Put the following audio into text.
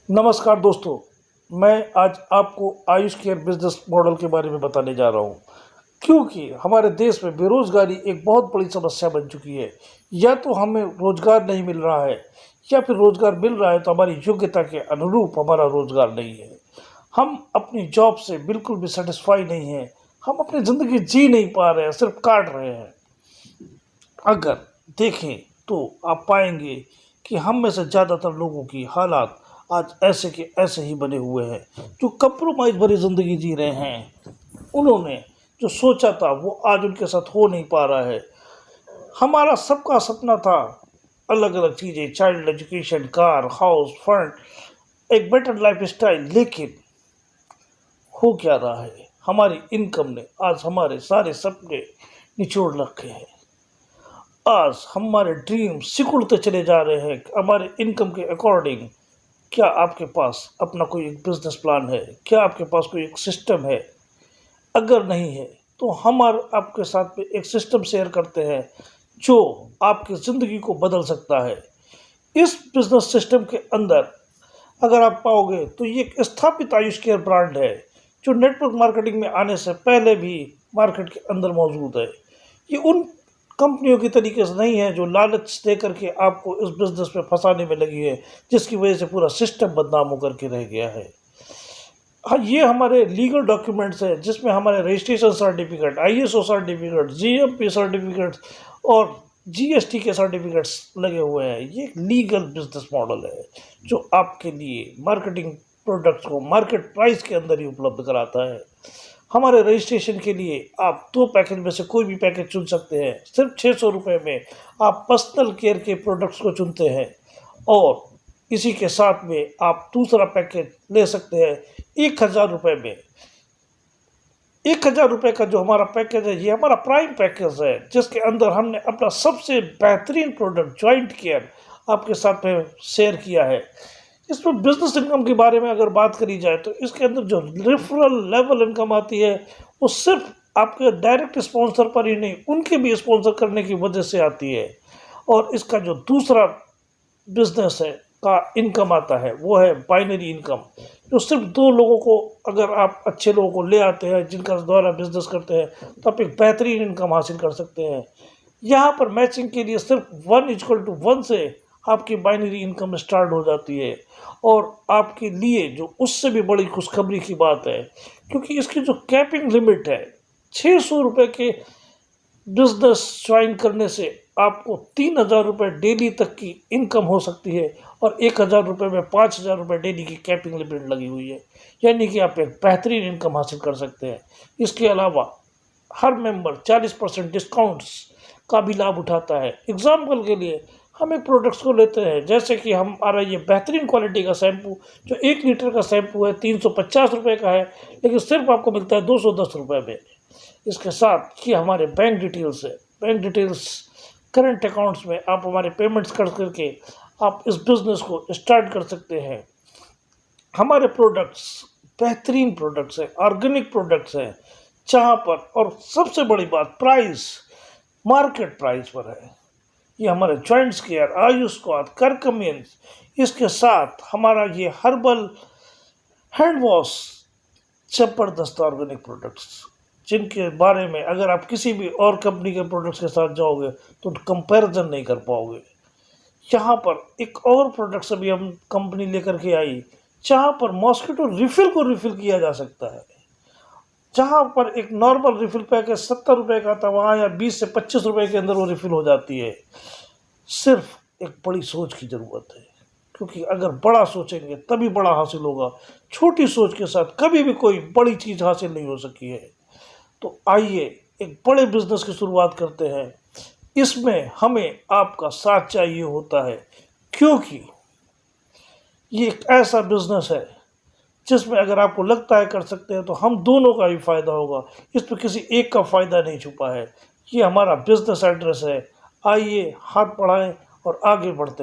नमस्कार दोस्तों, मैं आज आपको आयुष केयर बिजनेस मॉडल के बारे में बताने जा रहा हूँ क्योंकि हमारे देश में बेरोजगारी एक बहुत बड़ी समस्या बन चुकी है। या तो हमें रोजगार नहीं मिल रहा है या फिर रोजगार मिल रहा है तो हमारी योग्यता के अनुरूप हमारा रोजगार नहीं है। हम अपनी जॉब से बिल्कुल भी सेटिस्फाई नहीं हैं। हम अपनी ज़िंदगी जी नहीं पा रहे हैं, सिर्फ काट रहे हैं। अगर देखें तो आप पाएंगे कि हम में से ज़्यादातर लोगों की हालात आज ऐसे के ऐसे ही बने हुए हैं, जो कंप्रोमाइज़ भरी ज़िंदगी जी रहे हैं। उन्होंने जो सोचा था वो आज उनके साथ हो नहीं पा रहा है। हमारा सबका सपना था अलग अलग चीज़ें, child education, car, house, fund, एक बेटर लाइफ स्टाइल, लेकिन हो क्या रहा है, हमारी इनकम ने आज हमारे सारे सपने निचोड़ रखे हैं। आज हमारे ड्रीम सिकुड़ते चले जा रहे हैं हमारे इनकम के अकॉर्डिंग। क्या आपके पास अपना कोई एक बिजनेस प्लान है? क्या आपके पास कोई एक सिस्टम है? अगर नहीं है तो हम और आपके साथ में एक सिस्टम शेयर करते हैं जो आपकी ज़िंदगी को बदल सकता है। इस बिजनेस सिस्टम के अंदर अगर आप पाओगे तो ये एक स्थापित आयुष केयर ब्रांड है जो नेटवर्क मार्केटिंग में आने से पहले भी मार्केट के अंदर मौजूद है। ये उन कंपनियों की तरीके से नहीं है जो लालच दे करके आपको इस बिजनेस में फंसाने में लगी है, जिसकी वजह से पूरा सिस्टम बदनाम होकर के रह गया है। हाँ, ये हमारे लीगल डॉक्यूमेंट्स हैं जिसमें हमारे registration certificate, ISO certificate, GMP certificate और जीएसटी के सर्टिफिकेट्स लगे हुए हैं। ये एक लीगल बिजनेस मॉडल है जो आपके लिए मार्केटिंग प्रोडक्ट्स को मार्केट प्राइस के अंदर ही उपलब्ध कराता है। हमारे रजिस्ट्रेशन के लिए आप 2 पैकेज में से कोई भी पैकेज चुन सकते हैं। सिर्फ 600 रुपये में आप पर्सनल केयर के प्रोडक्ट्स को चुनते हैं और इसी के साथ में आप दूसरा पैकेज ले सकते हैं 1000 रुपये में। 1000 रुपये का जो हमारा पैकेज है, ये हमारा प्राइम पैकेज है जिसके अंदर हमने अपना सबसे बेहतरीन प्रोडक्ट जॉइंट केयर आपके साथ में शेयर किया है। इसमें बिजनेस इनकम के बारे में अगर बात करी जाए तो इसके अंदर जो रेफरल लेवल इनकम आती है वो सिर्फ आपके डायरेक्ट स्पॉन्सर पर ही नहीं, उनके भी स्पॉन्सर करने की वजह से आती है। और इसका जो दूसरा बिजनेस है का इनकम आता है वो है बाइनरी इनकम, जो सिर्फ 2 लोगों को, अगर आप अच्छे लोगों को ले आते हैं जिनका द्वारा बिजनेस करते हैं तो आप एक बेहतरीन इनकम हासिल कर सकते हैं। यहाँ पर मैचिंग के लिए सिर्फ 1:1 से आपकी बाइनरी इनकम स्टार्ट हो जाती है। और आपके लिए जो उससे भी बड़ी खुशखबरी की बात है, क्योंकि इसकी जो कैपिंग लिमिट है 600 रुपये के बिजनेस ज्वाइन करने से आपको 3000 रुपये डेली तक की इनकम हो सकती है और 1000 रुपये में 5000 रुपये डेली की कैपिंग लिमिट लगी हुई है, यानी कि आप एक बेहतरीन इनकम हासिल कर सकते हैं। इसके अलावा हर मेंबर 40% डिस्काउंट्स का भी लाभ उठाता है। एग्जाम्पल के लिए हम एक प्रोडक्ट्स को लेते हैं, जैसे कि हमारा ये बेहतरीन क्वालिटी का शैम्पू जो 1 लीटर का शैम्पू है 350 रुपये का है, लेकिन सिर्फ आपको मिलता है 210 रुपये में। इसके साथ ये हमारे बैंक डिटेल्स है। बैंक डिटेल्स करंट अकाउंट्स में आप हमारे पेमेंट्स कर करके आप इस बिज़नेस को स्टार्ट कर सकते हैं। हमारे प्रोडक्ट्स बेहतरीन प्रोडक्ट्स हैं, ऑर्गेनिक प्रोडक्ट्स हैं, जहाँ पर, और सबसे बड़ी बात, प्राइस मार्केट प्राइस पर है। ये हमारे जॉइंट्स केयर, आयुष क्वाथ, करकमेंस, इसके साथ हमारा ये हर्बल हैंड वॉश, जबरदस्त ऑर्गेनिक प्रोडक्ट्स जिनके बारे में अगर आप किसी भी और कंपनी के प्रोडक्ट्स के साथ जाओगे तो कंपैरिजन नहीं कर पाओगे। यहाँ पर एक और प्रोडक्ट्स अभी हम कंपनी लेकर के आई जहाँ पर मॉस्किटो रिफिल को रिफिल किया जा सकता है। जहाँ पर एक नॉर्मल रिफिल पैकेज 70 रुपये का था, वहाँ या 20 से 25 रुपये के अंदर वो रिफिल हो जाती है। सिर्फ एक बड़ी सोच की ज़रूरत है, क्योंकि अगर बड़ा सोचेंगे तभी बड़ा हासिल होगा। छोटी सोच के साथ कभी भी कोई बड़ी चीज़ हासिल नहीं हो सकी है। तो आइए एक बड़े बिजनेस की शुरुआत करते हैं। इसमें हमें आपका साथ चाहिए होता है, क्योंकि ये एक ऐसा बिजनेस है जिसमें अगर आपको लगता है कर सकते हैं तो हम दोनों का ही फ़ायदा होगा। इसमें किसी एक का फ़ायदा नहीं छुपा है। ये हमारा बिजनेस एड्रेस है। आइए हाथ बढ़ाएं और आगे बढ़ते हैं।